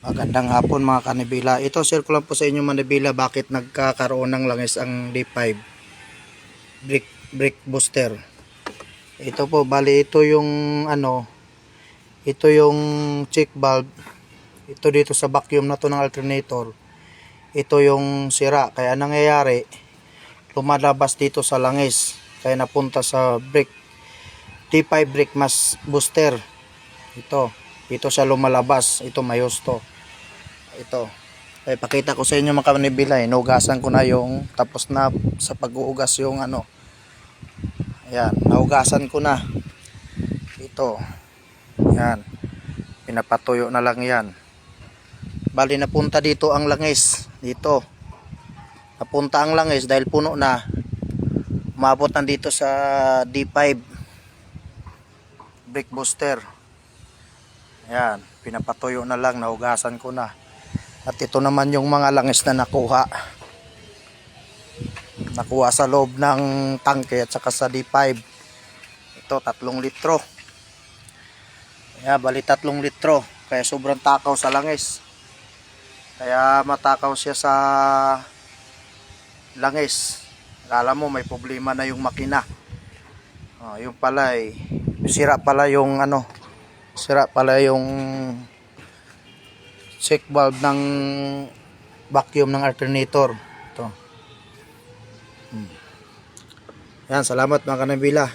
Magandang hapon mga kanibila. Ito share ko lang po sa inyo manibila bakit nagkakaroon ng langis ang D5 brake booster. Ito po bali ito yung ito yung check valve. Ito dito sa vacuum na to ng alternator. Ito yung sira kaya nangyayari lumalabas dito sa langis kaya napunta sa D5 brake mass booster. Ito siya lumalabas. Ito mayos to. Ito. Ay pakita ko sa inyo mga kanibila, nugasan ko na yung tapos na sa pag-uugas yung Ayan, naugasan ko na. Ito. Ayan. Pinapatuyo na lang 'yan. Bali napunta dito ang langis. Dito. Napunta ang langis dahil puno na. Umabot na dito sa D5 brake booster. Ayan, pinapatuyo na lang, naugasan ko na. At ito naman yung mga langis na nakuha sa loob ng tangke at saka sa D5. Ito 3 litro. Ayan, bali 3 litro. Kaya sobrang takaw sa langis. Kaya matakaw siya sa langis. Akala mo may problema na yung makina. Yung pala sira pala yung check valve ng vacuum ng alternator. Ito. Yan, salamat mga kanibila.